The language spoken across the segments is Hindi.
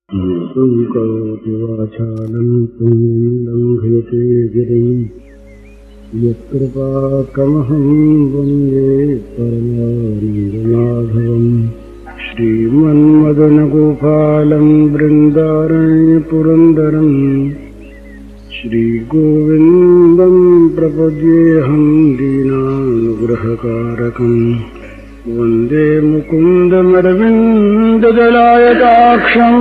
करोति वाचालं लङ्घयते गिरिं यत्कृपाकमहं वन्दे परमानन्दमाधवम् श्रीमन्मदनगोपालं बृन्दारण्यपुरन्दरं श्रीगोविन्दं प्रपद्येऽहं दीनानुग्रहकारकम् वन्दे मुकुन्दमरविन्ददलायताक्षं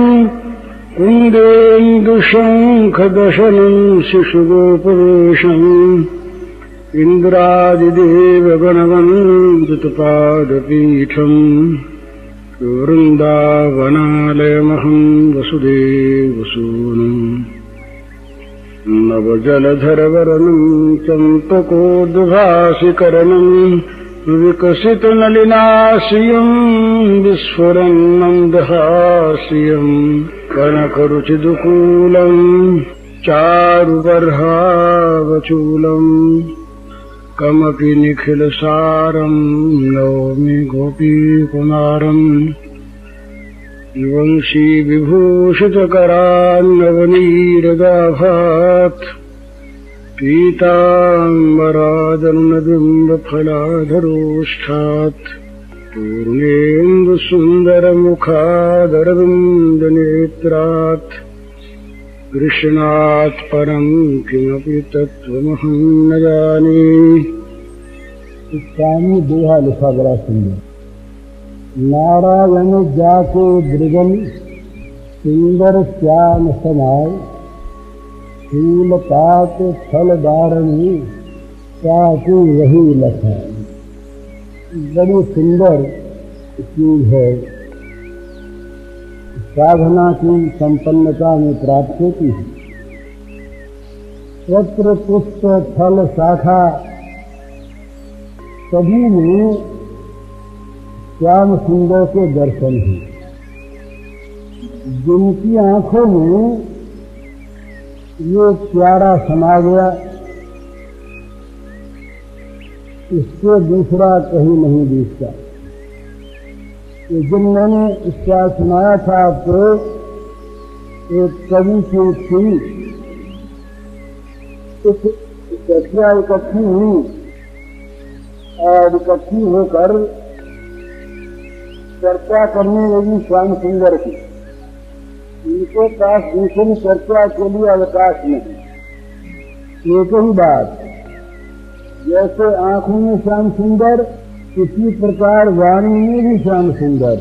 कुन्देन्दुशङ्खदशनं शिशुगोपवेशम् इन्द्रादिदेवगणवन्दितपादपीठम् वृन्दावनालयमहं वसुदेवसूनुम् नवजलधरवरनं चम्पकोद्भासिकरणम् विकसितनलिनाश्रियं विस्फुरन्मन्दहास्यं कनकरुचिदुकूलं चारुबर्हावचूलं कमपि निखिलसारं नौमि गोपीकुमारम् वंशीविभूषितकरान्नवनीरदाभात् पीताम्बरादन्नबिम्बफलाधरोष्ठात् पूर्णेन्दुसुन्दरमुखादरविन्दनेत्रात् कृष्णात् परं किमपि तत्त्वमहं न जाने। स्वामी दोहा लिखा बड़ा सुंदर। नारायण जाको दृगम सुंदर श्याम समाय फूलपात फलदारणी चाकू वही लखाए। बड़ी सुंदर चीज है, साधना की संपन्नता में प्राप्त होती है। पत्र पुष्प फल शाखा सभी में श्याम सुंदर के दर्शन हैं। जिनकी आंखों में ये प्यारा समा गया, इससे दूसरा कहीं नहीं दिखता। तो जब मैंने इसका सुनाया था आपको, एक कवि की सुनी चर्चा इकट्ठी हुई और इकट्ठी होकर चर्चा करने लगी श्याम सुंदर की। इनके पास दूसरी चर्चा के लिए अवकाश नहीं। एक ही बात, जैसे आंखों में श्याम सुंदर, किसी प्रकार वाणी में भी श्याम सुंदर,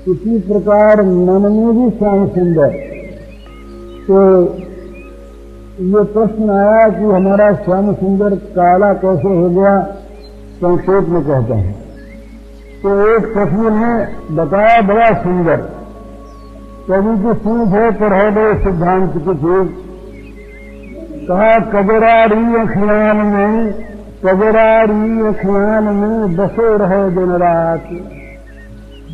किसी प्रकार मन में भी श्याम सुंदर। तो ये प्रश्न आया कि हमारा श्याम सुंदर काला कैसे हो गया, संक्षेप में कहते हैं। तो एक प्रश्न ने बताया बड़ा सुंदर, कवि की सूझ है पर है बड़े सिद्धांत की चीज। कहा कजरारी अखियान में बसे रहे दिन रात,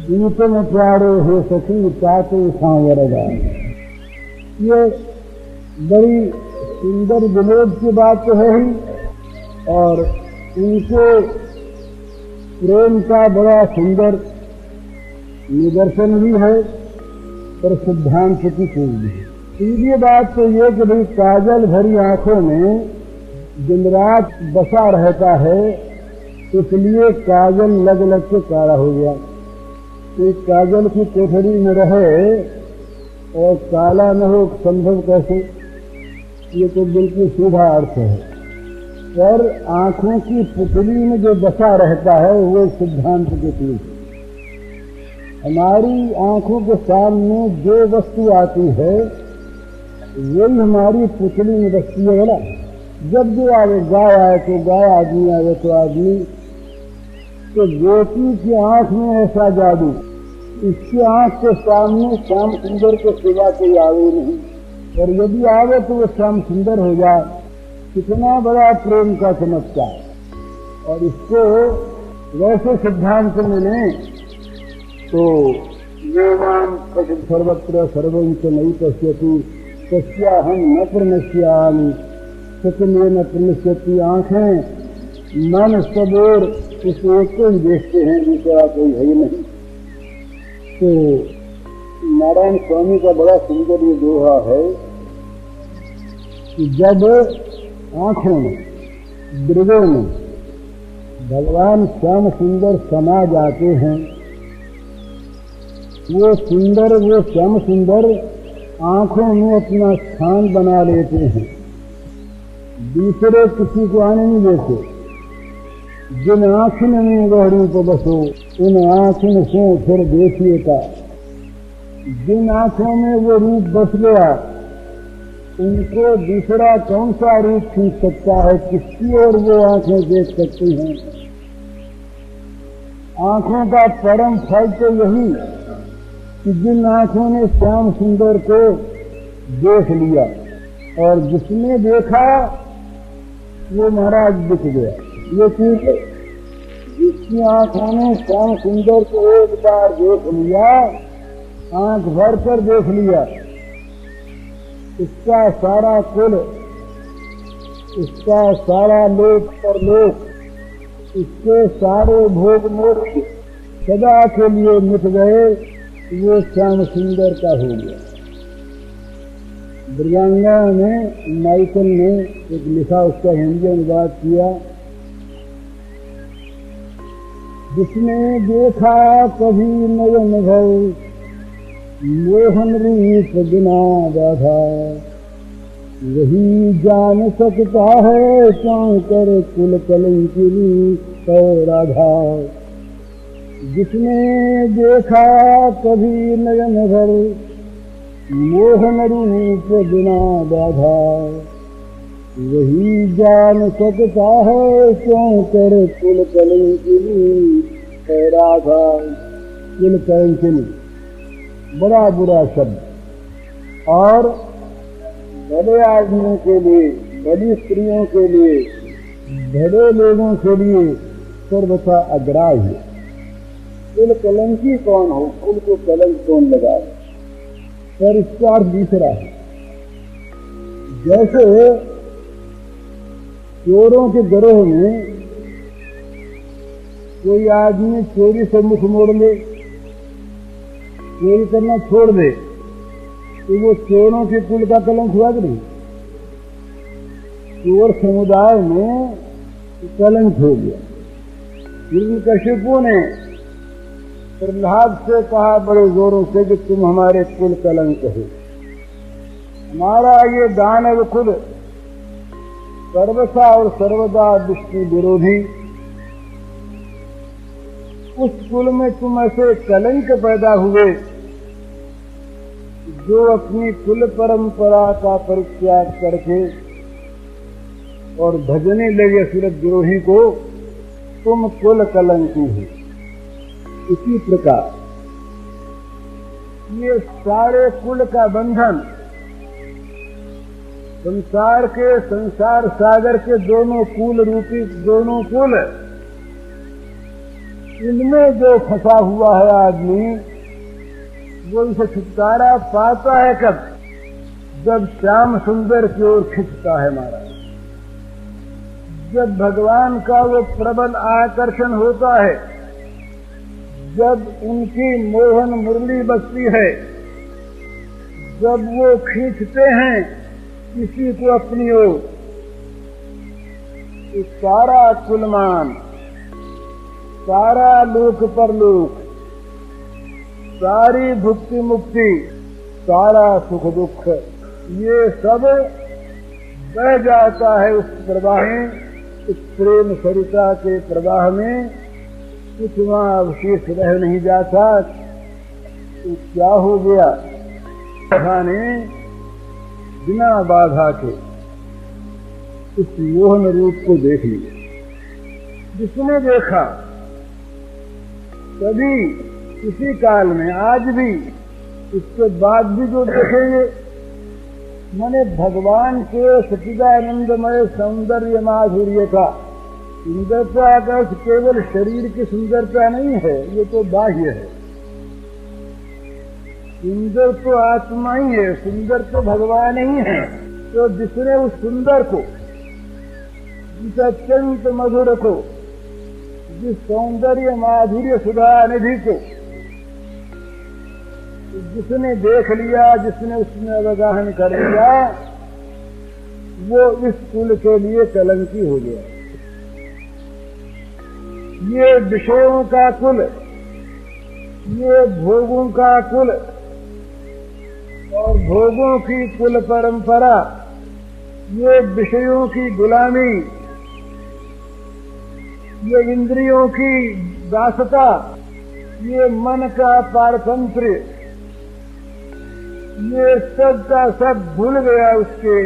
गीत में प्यारे हो सकी ताते सांवर गाए। ये बड़ी सुंदर विनोद की बात तो है ही, और इनके प्रेम का बड़ा सुंदर निदर्शन भी है, पर सिद्धांत की चीज भी है। सीधी बात तो ये कि भाई काजल भरी आंखों में दिन रात बसा रहता है, इसलिए काजल लग लग के काला हो गया। तो काजल की कोठरी में रहे और काला न हो, संभव कैसे? ये तो बिल्कुल सीधा अर्थ है। पर आंखों की पुतली में जो बसा रहता है वो सिद्धांत की चीज है। हमारी आंखों के सामने जो वस्तु आती है वही हमारी पुतली में बसती है ना। जब जो आवे, गाय आए तो गाय, आदमी आए तो आदमी। तो गोपी की आंख में ऐसा जादू, इसकी आंख के सामने श्याम सुंदर के सिवा कोई आवे नहीं, और यदि आवे तो वो श्याम सुंदर हो जाए। कितना बड़ा प्रेम का चमत्कार। और इसको वैसे सिद्धांत में लें तो ये नाम सर्वत्र सर्वंच नहीं पश्यति तस्याहं न प्रणश्यामि, सचने न प्रणश्यति। आंखें मन सब और उस एक को ही देखते हैं, दूसरा कोई है ही नहीं। तो नारायण स्वामी का बड़ा सुंदर ये दोहा है कि जब आंखों में, दृगों में भगवान श्याम सुंदर समा जाते हैं, वो श्याम सुंदर आंखों में अपना स्थान बना लेते हैं, दूसरे किसी को आने नहीं देते। जिन आँखिन में वह रूप बसो, उन आँखिन से फिर देखिए का। जिन आंखों में वो रूप बस गया, उनको दूसरा कौन सा रूप खींच सकता है, किसकी ओर वो आंखें देख सकती हैं। आंखों का परम फल तो यही कि जिन आंखों ने श्याम सुंदर को देख लिया, और जिसने देखा वो महाराज दिख गया। ये चीज जिसकी आंखों ने श्याम सुंदर को एक बार देख लिया, आंख भर कर देख लिया, इसका सारा कुल, इसका सारा लोक परलोक, इसके सारे भोग मोक्ष सदा के लिए मिट गए। वो श्याम सुंदर का हो गया। ब्रह्मांगा में माइकल ने एक लिखा, उसका हिंदी अनुवाद किया। जिसने देखा कभी नयन भव, मोहन रूप बिना बाधा, वही जान सकता है क्यों कर कुल कलंकिनी तो राधा। जिसने देखा कभी नयन भर, मोहन रूप बिना बाधा, वही जान सकता है क्यों कर कुल कलंकिनी तो राधा। कुल कलंकिनी बड़ा बुरा शब्द, और बड़े आदमियों के लिए, बड़ी स्त्रियों के लिए, बड़े लोगों के लिए सर्वथा अग्राह्य। कुल कलंकी कौन हो, कुल को कलंक कौन लगाए, पर इसका अर्थ दूसरा है। जैसे चोरों के गिरोह में कोई आदमी चोरी से मुख मोड़ ले, चोरी करना छोड़ दे, तो वो चोरों के कुल का कलंक हुआ कि नहीं? चोर समुदाय में कलंक हो गया। हिरण्यकशिपु ने प्रहलाद से कहा बड़े जोरों से कि तुम हमारे कुल कलंक हो। हमारा ये दानव खुद सर्वथा और सर्वदा विष्णु विरोधी, उस कुल में तुम ऐसे कलंक पैदा हुए जो अपनी कुल परंपरा का परित्याग करके और भजने लगे सूरज द्रोही को, तुम कुल कलंकी हो। इसी प्रकार ये सारे कुल का बंधन, संसार के, संसार सागर के दोनों कुल रूपी दोनों कुल, इनमें जो फंसा हुआ है आदमी, वो इसे छुटकारा पाता है कब? जब श्याम सुंदर की ओर खिंचता है महाराज, जब भगवान का वो प्रबल आकर्षण होता है, जब उनकी मोहन मुरली बजती है, जब वो खींचते हैं किसी को अपनी ओर, तो सारा कुलमान, सारा लोक परलोक, सारी भुक्ति मुक्ति, सारा सुख दुख, ये सब बह जाता है उस प्रवाह में, उस प्रेम सरिता के प्रवाह में। कुछ वहां अवशेष रह नहीं जाता। तो क्या हो गया? राधा ने बिना बाधा के उस मोहन रूप को देख लिया। जिसने देखा, कभी इसी काल में, आज भी, इसके बाद भी जो देखेंगे, माने भगवान के सच्चिदानंदमय सौंदर्य माधुर्य का, सुंदरता का केवल शरीर की सुंदरता नहीं है, ये तो बाह्य है। सुंदर तो आत्मा ही है, सुंदर तो भगवान ही है। तो जिसने उस सुंदर को, जिस अत्यंत मधुर को, जिस सौंदर्य माधुर्य सुधा निधि को जिसने देख लिया, जिसने उसमें अवगाहन कर लिया, वो इस कुल के लिए कलंकी हो गया। ये विषयों का कुल, ये भोगों का कुल और भोगों की कुल परंपरा, ये विषयों की गुलामी, ये इंद्रियों की दासता, ये मन का पारतंत्र, ये सब का सब भूल गया उसके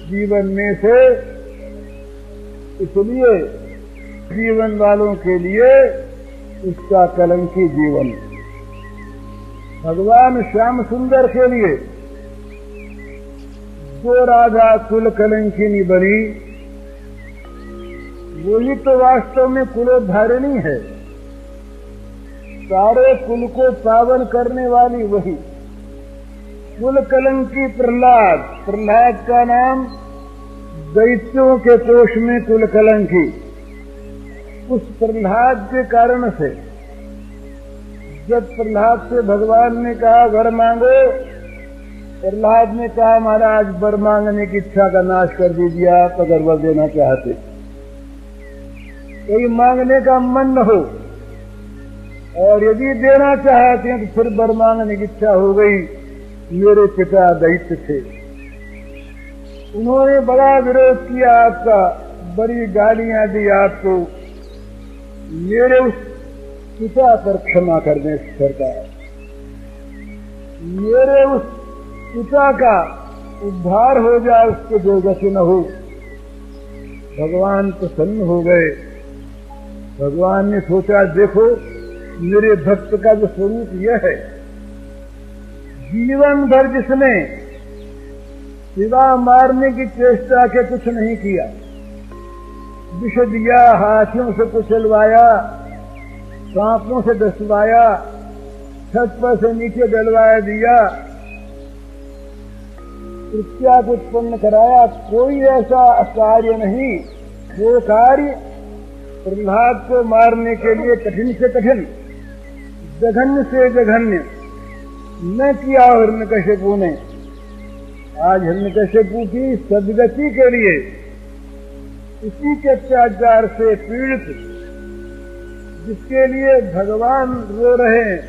जीवन में से। इसलिए जीवन वालों के लिए उसका कलंकी जीवन। भगवान श्याम सुंदर के लिए जो राधा कुल कलंकिनी बनी, वही तो वास्तव में कुलोद्धारिणी है। सारे कुल को पावन करने वाली वही। कुल कलंकी प्रहलाद, प्रहलाद का नाम दैत्यों के कोष में कुल कलंकी। उस प्रहलाद के कारण से जब प्रहलाद से भगवान ने कहा वर मांगो, प्रहलाद ने कहा महाराज वर मांगने की इच्छा का नाश कर दीजिए आप, अगर वर देना चाहते। कोई मांगने का मन न हो और यदि देना चाहते हैं तो फिर वर मांगने की इच्छा हो गई। मेरे पिता दैत्य थे, उन्होंने बड़ा विरोध किया आपका, बड़ी गालियां दी आपको। मेरे उस पिता पर क्षमा कर दें सरकार, मेरे उस पिता का उद्धार हो जाए, उसको जो गति न हो। भगवान प्रसन्न हो गए। भगवान ने सोचा देखो मेरे भक्त का जो स्वरूप यह है, जीवन भर जिसने सिवा मारने की चेष्टा के कुछ नहीं किया, विष दिया, हाथियों से कुचलवाया, सांपों से डसवाया, छत पर से नीचे डलवाया दिया, इत्या को उत्पन्न कराया, कोई ऐसा कार्य नहीं जो कार्य प्रहलाद को मारने के लिए कठिन से कठिन, जघन्य से जघन्य न किया हिरण्यकश्यपु ने। आज हिरण्यकश्यपु की सद्गति के लिए इसी के अत्याचार से पीड़ित, जिसके लिए भगवान रो रहे हैं,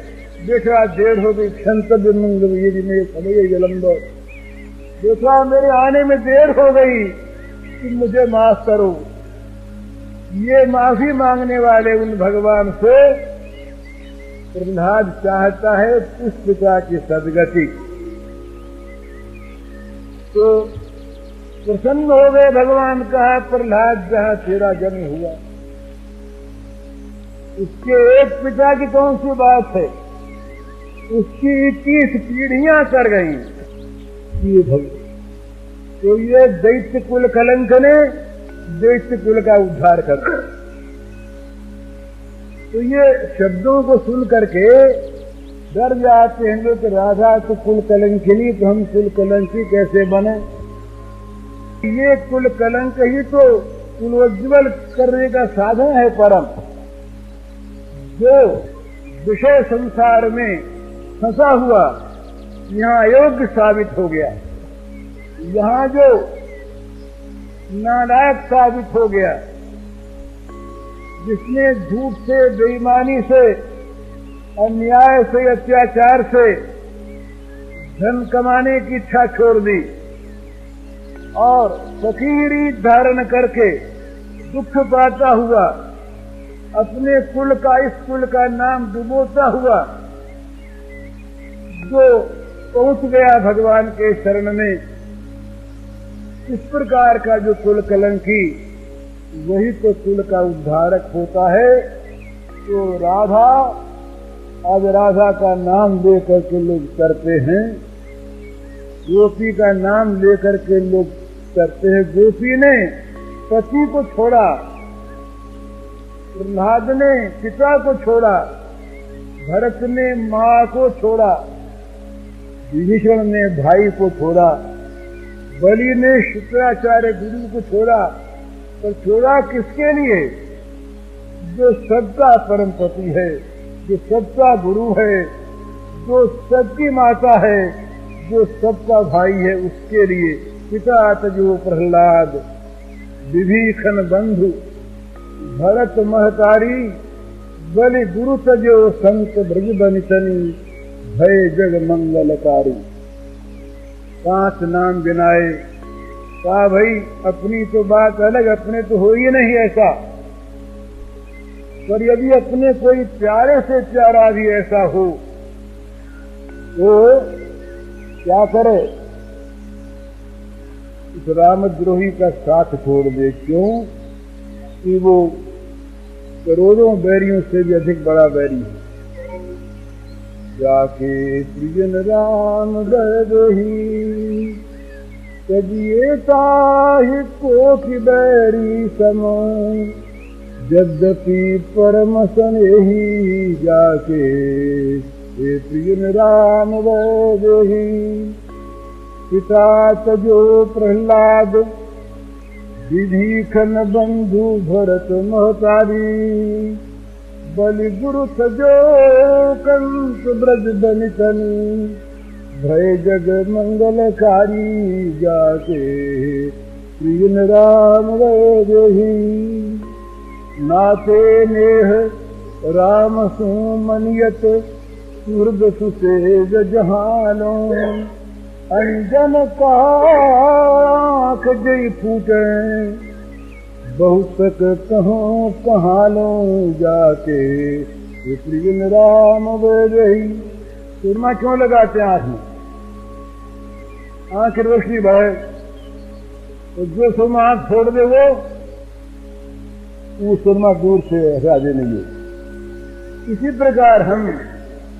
देखा देर हो गई, क्षंतव्य मंगल यदि में समय विलंब, देखा मेरे आने में देर हो गई, तुम मुझे माफ करो। ये माफी मांगने वाले उन भगवान से प्रहलाद चाहता है उस पिता की सद्गति। तो प्रसन्न हो गए भगवान। कहा प्रहलाद जहां तेरा जन्म हुआ, उसके एक पिता की कौन सी बात है, उसकी 21 पीढ़ियां कर गई ये भगवान। तो ये दैत्य कुल कलंक ने दैत्य कुल का उद्धार कर। तो ये शब्दों को सुन करके डर जाते हैं लोग, राधा तो कुल कलंकिनी, तो हम कुल कलंकी कैसे बने। ये कुल कलंक ही तो कुलोज्ज्वल करने का साधन है परम, जो विषय संसार में फंसा हुआ यहाँ अयोग्य साबित हो गया, यहाँ जो नालायक साबित हो गया, जिसने झूठ से, बेईमानी से, अन्याय से, अत्याचार से धन कमाने की इच्छा छोड़ दी और फकीरी धारण करके दुख पाता हुआ, अपने कुल का, इस कुल का नाम डुबोता हुआ जो पहुंच गया भगवान के शरण में, इस प्रकार का जो कुल कलंकी, वही तो कुल का उद्धारक होता है। तो राधा, अब राधा का नाम लेकर के लोग करते हैं, गोपी का नाम लेकर के लोग करते हैं। गोपी ने पति को छोड़ा, प्रहलाद ने पिता को छोड़ा, भरत ने माँ को छोड़ा, विभीषण ने भाई को छोड़ा, बलि ने शुक्राचार्य गुरु को छोड़ा। पर छोड़ा किसके लिए? जो सबका परमपति है, जो सबका गुरु है, जो सबकी माता है, जो सबका भाई है, उसके लिए पिता तजो प्रहलाद, विभीषण बंधु भरत महतारी, बलि गुरु तजो संत ब्रज बनितनी, भय जग मंगलकारी। 5 नाम गिनाए। कहा भाई अपनी तो बात अलग, अपने तो हो ही नहीं ऐसा, पर यदि अपने कोई प्यारे से प्यारा भी ऐसा हो तो क्या करे? इस रामद्रोही का साथ छोड़ दे। क्यों? कि वो करोड़ों बैरियों से भी अधिक बड़ा बैरी है। जाके प्रियन राम दही तजिए ताहि को की बैरी सम, यद्यपि परम स्नेही जाके हे प्रियन राम दही। पिता तजो प्रहलाद, विभीषण बंधु भरत महतारी, बलि गुरु तजो कंस ब्रज बनितनी, भय जग मंगलकारी जाके प्रियन राम दही। नाते नेह राम सुमनियत, सुहृद सुसेज जहानो, अंजन काख जई फूटे, बहुत तक कहों कहालो जाके प्रियन राम दही। सुरमा क्यों लगाते हैं आंख में? आंख की रोशनी बढ़े तो जो सुरमा आंख छोड़ दे वो सुरमा दूर से हटा देने लगे। इसी प्रकार हम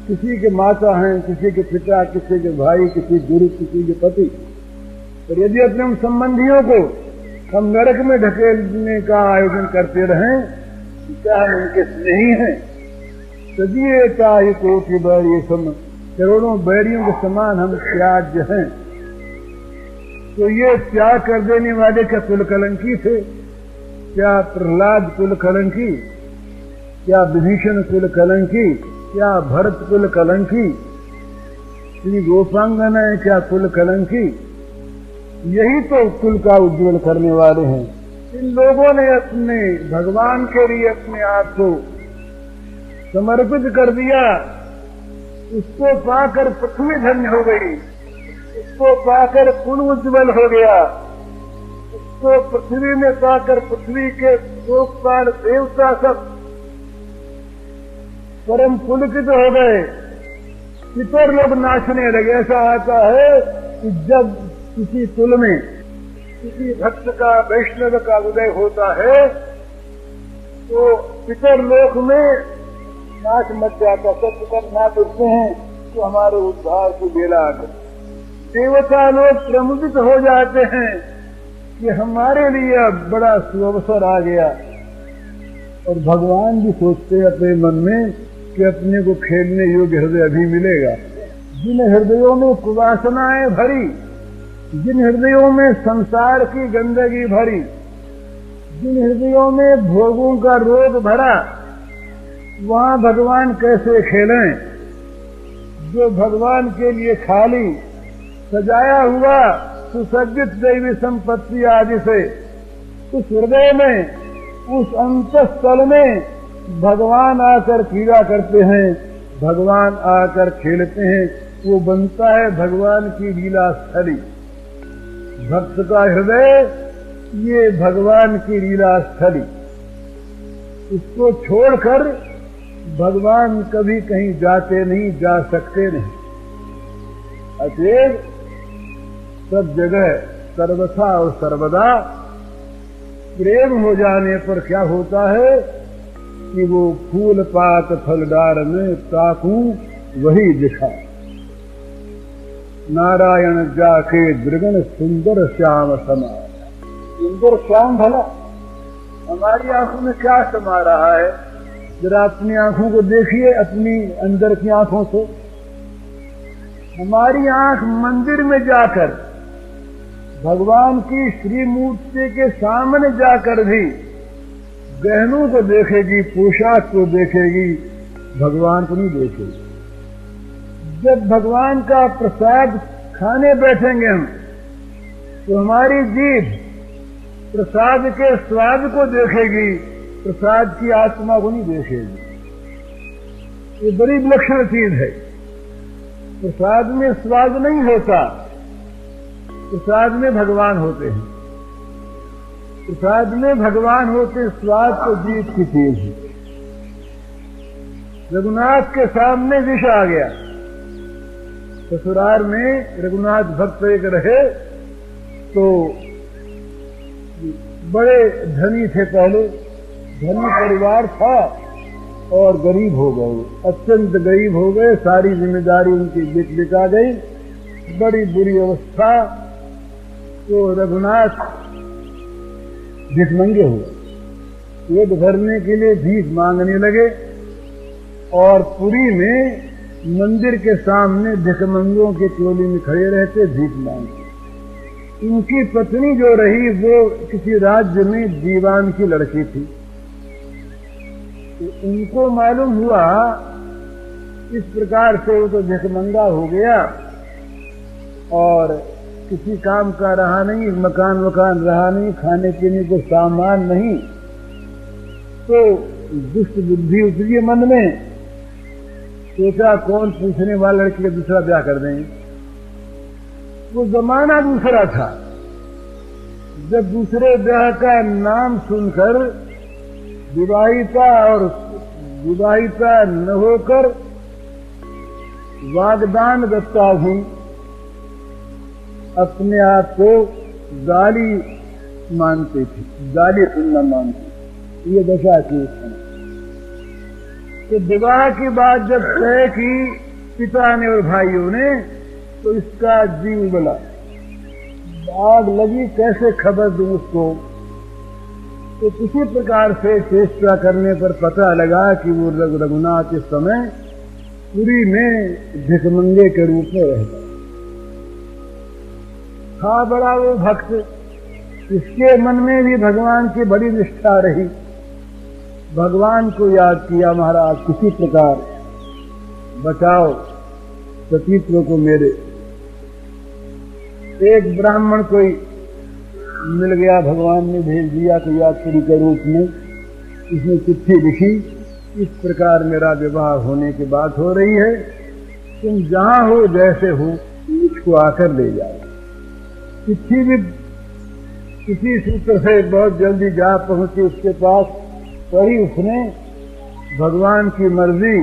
किसी के माता हैं, किसी के पिता, किसी के भाई, किसी गुरु, किसी के पति, और यदि अपने उन संबंधियों को हम नरक में ढकेलने का आयोजन करते रहें, क्या हम उनके स्नेही हैं? सदिए ताहि कोटि बैरी सम, करोड़ों बैरियों के समान हम त्याज्य हैं। तो ये त्याग कर देने वाले क्या कुल कलंकी थे? क्या प्रहलाद कुल कलंकी? क्या विभीषण कुल कलंकी? क्या भरत कुल कलंकी? श्री गोपांगना क्या कुल कलंकी? यही तो कुल का उज्जवल करने वाले हैं। इन लोगों ने अपने भगवान के लिए अपने आप को समर्पित कर दिया। उसको पाकर पृथ्वी धन्य हो गई, उसको पाकर कुल उज्जवल हो गया, उसको पृथ्वी में पाकर पृथ्वी के लोकपाल देवता सब परम पुलकित हो गए। पितर लोग नाचने लगे। ऐसा आता है कि जब किसी कुल में किसी भक्त का, वैष्णव का उदय होता है तो पितर लोक में नाच मच जाता। सब पितर नाच उठते हैं तो हमारे उद्धार की बेला आकर देवता लोग प्रमुदित हो जाते हैं कि हमारे लिए बड़ा सुअवसर आ गया। और भगवान भी सोचते हैं अपने मन में कि अपने को खेलने योग्य हृदय अभी मिलेगा। जिन हृदयों में कुवासनाएं भरी, जिन हृदयों में संसार की गंदगी भरी, जिन हृदयों में भोगों का रोग भरा, वहां भगवान कैसे खेलें? जो भगवान के लिए खाली सजाया हुआ सुसज्जित दैवी संपत्ति आदि से उस हृदय में, उस अंतःस्थल में भगवान आकर क्रीड़ा करते हैं, भगवान आकर खेलते हैं, वो बनता है भगवान की लीला स्थली। भक्त का हृदय ये भगवान की लीला स्थली। इसको छोड़कर भगवान कभी कहीं जाते नहीं, जा सकते नहीं। अतएव सब जगह सर्वथा और सर्वदा प्रेम हो जाने पर क्या होता है कि वो फूल पात फलदार में ताकूं वही दिखा। नारायण जाके दृगन सुंदर श्याम समा। सुंदर श्याम भला हमारी आंखों में क्या समा रहा है? जरा अपनी आंखों को देखिए, अपनी अंदर की आंखों से। हमारी आंख मंदिर में जाकर, भगवान की श्री मूर्ति के सामने जाकर भी गहनों को देखेगी, पोशाक को देखेगी, भगवान को नहीं देखेगी। जब भगवान का प्रसाद खाने बैठेंगे हम, तो हमारी जीभ प्रसाद के स्वाद को देखेगी, प्रसाद की आत्मा को नहीं देखेगी। ये बड़ी विलक्षण चीज है। प्रसाद में स्वाद नहीं होता, प्रसाद में भगवान होते हैं। प्रसाद में भगवान होते, स्वाद तो जीत की चीज है। रघुनाथ के सामने विष आ गया। ससुराल में रघुनाथ भक्त एक रहे, तो बड़े धनी थे, पहले धनी परिवार था और गरीब हो गए, अत्यंत गरीब हो गए। सारी जिम्मेदारी उनकी बिका गई, बड़ी बुरी अवस्था। तो रघुनाथ भिखमंगे हुए, पेट भरने के लिए भीख मांगने लगे और पुरी में मंदिर के सामने भिखमंगों के टोली में खड़े रहते, भीख मांगते। उनकी पत्नी जो रही वो किसी राज्य में दीवान की लड़की थी। तो उनको मालूम हुआ इस प्रकार से वो तो भिखमंगा हो गया और किसी काम का रहा नहीं, मकान वकान रहा नहीं, खाने पीने को सामान नहीं। तो दुष्ट बुद्धि उतरी मन में, सोचा कौन पूछने वाला लड़की का दूसरा ब्याह कर देंगे। वो जमाना दूसरा था, जब दूसरे ब्याह का नाम सुनकर विवाहिता और विवाहिता न होकर वागदान दत्ता हूं, अपने आप को गाली मानती थी, गाली सुनना मानती। ये दशा थी। तो विवाह की बात जब तय की पिता ने और भाइयों ने, तो इसका जीव उबला, आग लगी, कैसे खबर दूं उसको। तो किसी प्रकार से चेष्टा करने पर पता लगा कि वो रघुनाथ इस समय पुरी में भिखमंगे के रूप में रहता था। बड़ा वो भक्त, इसके मन में भी भगवान की बड़ी निष्ठा रही। भगवान को याद किया, महाराज किसी प्रकार बचाओ सतीत्व को मेरे। एक ब्राह्मण कोई मिल गया, भगवान ने भेज दिया कोई यात्री के रूप में। इसने चिट्ठी लिखी, इस प्रकार मेरा विवाह होने की बात हो रही है, तुम जहां हो जैसे हो मुझको आकर ले जाओ। चिट्ठी भी किसी सूत्र से बहुत जल्दी जा पहुंची उसके पास। पढ़ी उसने, भगवान की मर्जी,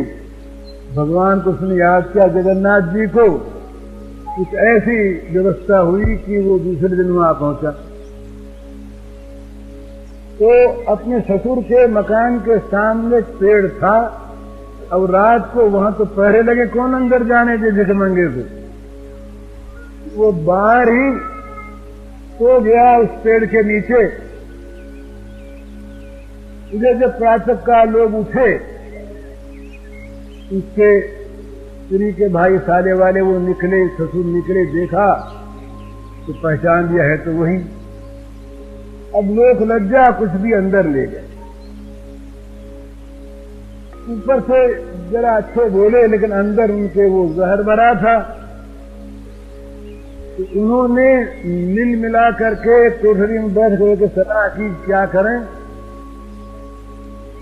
भगवान को उसने याद किया, जगन्नाथ जी को कुछ ऐसी व्यवस्था हुई कि वो दूसरे दिन वहां पहुंचा। तो अपने ससुर के मकान के सामने पेड़ था, अब रात को वहां तो पहरे लगे, कौन अंदर जाने दे भिखमंगे को। वो बाहर ही सो गया उस पेड़ के नीचे। इधर जब प्रातः काल लोग उठे, उसके स्त्री के भाई साले वाले वो निकले, ससुर निकले, देखा तो पहचान दिया है तो वही। अब लोग लज्जा कुछ भी अंदर ले गए। ऊपर से जरा अच्छे बोले, लेकिन अंदर उनके वो जहर भरा था। तो उन्होंने मिल मिला करके कोठरी में बैठ करके सलाह की क्या करें।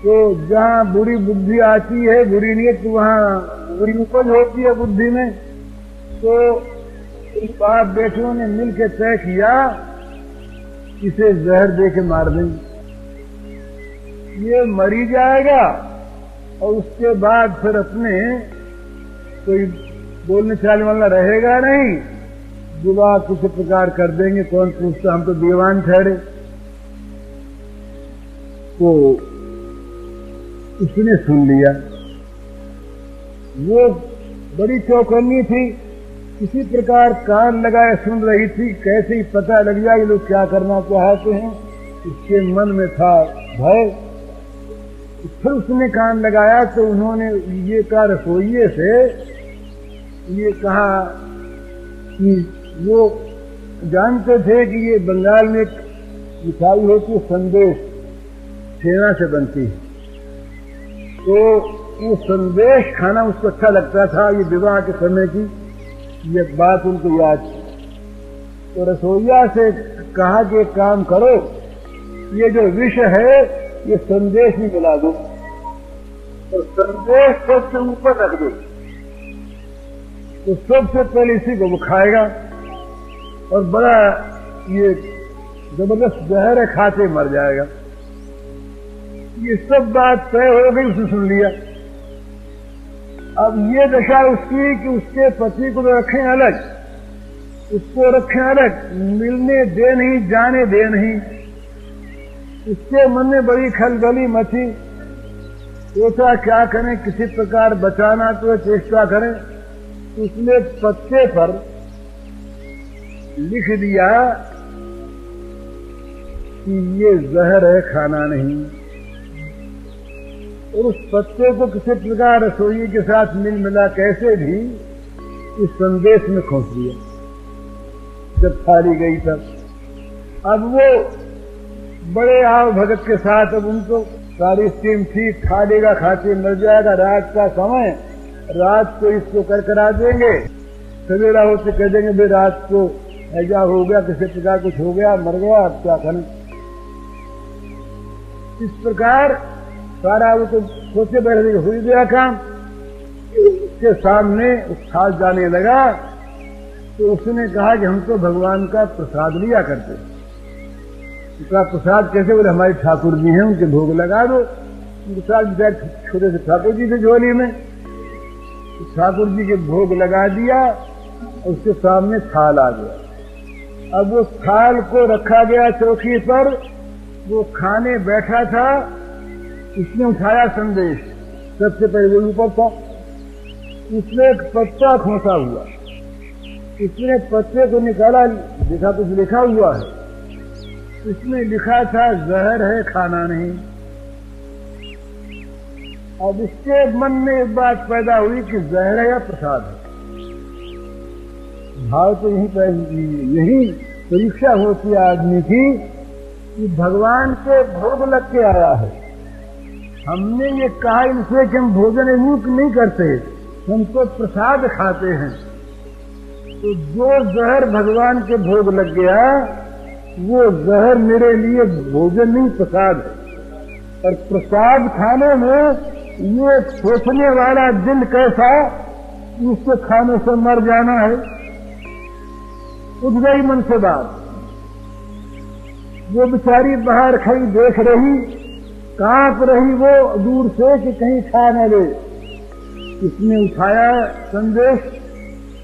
तो जहां बुरी बुद्धि आती है, बुरी नीयत, वहां बुरी उपज होती है बुद्धि में। तो बाप बेटियों ने मिल के तय किया इसे जहर दे के मार देंगे, ये मरी जाएगा और उसके बाद फिर अपने कोई बोलने चालने वाला रहेगा नहीं, विवाह किसी प्रकार कर देंगे, कौन पूछता, हम तो दीवान ठहरे। तो उसने सुन लिया। वो बड़ी चौकन्नी थी, किसी प्रकार कान लगाए सुन रही थी, कैसे ही पता लग जाए ये लोग क्या करना चाहते हैं। इसके मन में था भय। फिर उसने कान लगाया तो उन्होंने ये कहा, रसोइये से ये कहा कि वो जानते थे कि ये बंगाल में एक मिठाई होती है संदेश, छेना से बनती है। तो वो संदेश खाना उसको अच्छा लगता था। ये विवाह के समय की ये बात उनको याद थी। तो रसोईया से कहा कि एक काम करो, ये जो विष है ये संदेश में मिला दो और संदेश सबसे ऊपर रख दो, तो सबसे पहले इसी को वो खाएगा और बड़ा ये जबरदस्त जहर है, खाते मर जाएगा। ये सब बात तय हो गई, उसने सुन लिया। अब ये दशा उसकी कि उसके पति को तो रखें अलग, उसको रखें अलग, मिलने दे नहीं, जाने दे नहीं। उसके मन में बड़ी खलबली मची। सोचा क्या करें, किसी प्रकार बचाना तो चेष्टा करें। उसने पत्ते पर लिख दिया कि ये जहर है, खाना नहीं। और उस पत्ते को किसी प्रकार रसोई के साथ मिल मिला कैसे भी इस संदेश में खोस दिया। जब थाली गई तब अब वो बड़े आव भगत के साथ, अब उनको सारी स्कीम ठीक, खालेगा खाते मर जाएगा, रात का समय, रात को इसको कर करा देंगे, सवेरा होते कह देंगे भाई रात को ऐसा हो गया, किसी प्रकार कुछ हो गया, मर गया, अब क्या करें। इस प्रकार सारा वो तो सोचे बैठे हो गया काम। उसके सामने उछाल जाने लगा तो उसने कहा कि हम तो भगवान का प्रसाद लिया करते। उसका प्रसाद कैसे? बोले हमारे ठाकुर जी हैं, उनके भोग लगा दो। उनके साथ छोटे से ठाकुर जी थे झोली में, ठाकुर जी के भोग लगा दिया। उसके सामने थाल आ गया। अब वो थाल को रखा गया चौकी पर, वो खाने बैठा था। उसने उठाया संदेश, सबसे पहले वो ऊपर था। उसने एक पत्ता खोसा हुआ, उसने पत्ते को निकाला, देखा कुछ लिखा हुआ है। उसमें लिखा था जहर है, खाना नहीं। अब इसके मन में एक बात पैदा हुई कि जहर है या प्रसाद है। भाव तो यही परीक्षा होती है आदमी की कि भगवान के भोग लग के आया है। हमने ये कहा इनसे कि हम भोजन नहीं करते, हम तो प्रसाद खाते हैं। तो जो जहर भगवान के भोग लग गया, वो जहर मेरे लिए भोजन नहीं, प्रसाद है। और प्रसाद खाने में ये सोचने वाला दिल कैसा, उसके खाने से मर जाना है। उठ गई मन से बात। वो बेचारी बाहर खड़ी देख रही, कांप रही वो दूर से कि कहीं खा न ले। इसने उठाया संदेश,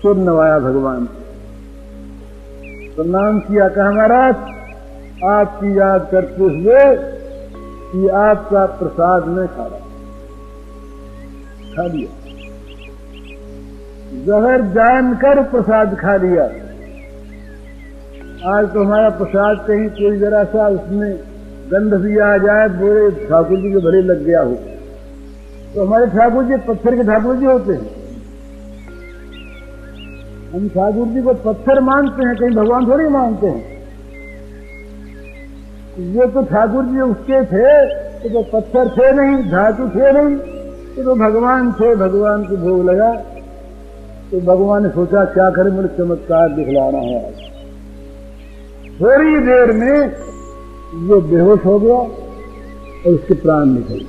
सुर नवाया भगवान, प्रणाम किया, कहा महाराज आपकी याद करते हुए कि आपका प्रसाद में खा रहा, खा लिया। जहर जानकर प्रसाद खा लिया। आज तो हमारा प्रसाद कहीं कोई जरा सा उसमें गंध भी आ जाए, बोले ठाकुर जी के भले लग गया हो, तो हमारे ठाकुर जी पत्थर के ठाकुर जी होते हैं। हम ठाकुर जी को पत्थर मानते हैं, कहीं भगवान थोड़ी मानते हैं। ये तो ठाकुर जी उसके थे तो पत्थर थे नहीं, धातु थे नहीं, तो भगवान थे। भगवान को भोग लगा तो भगवान ने सोचा क्या करें, मुझे चमत्कार दिखलाना है। थोड़ी देर में वो बेहोश हो गया और उसके प्राण निकल,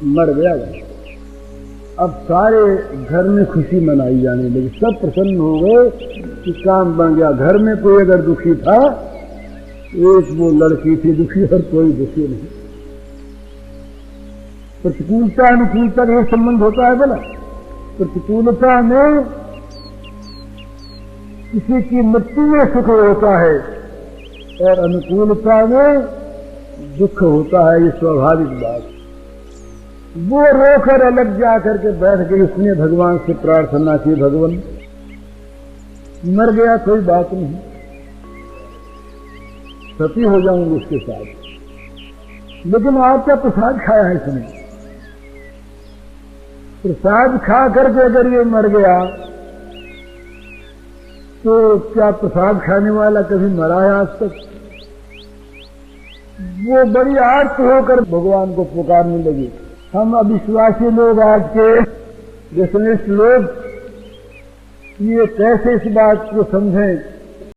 मर गया। अब सारे घर में खुशी मनाई जाने लगी, सब प्रसन्न हो गए कि काम बन गया। घर में कोई अगर दुखी था, एक वो लड़की थी दुखी और कोई दुखी नहीं। प्रतिकूलता अनुकूलता का संबंध होता है बोला। प्रतिकूलता में किसी की मृत्यु में सुख होता है और अनुकूलता में दुख होता है, ये स्वाभाविक बात। वो रोकर अलग जा करके बैठ गई। उसने भगवान से प्रार्थना की, भगवान मर गया कोई बात नहीं, सती हो जाऊंगी उसके साथ, लेकिन आपका प्रसाद खाया है इसने। प्रसाद खा करके अगर ये मर गया तो क्या प्रसाद खाने वाला कभी मरा है आज तक? वो बड़ी आर्त होकर भगवान को पुकारने लगी, हम अविश्वासी लोग आज के डिसनिस्ट लोग ये कैसे इस बात को समझें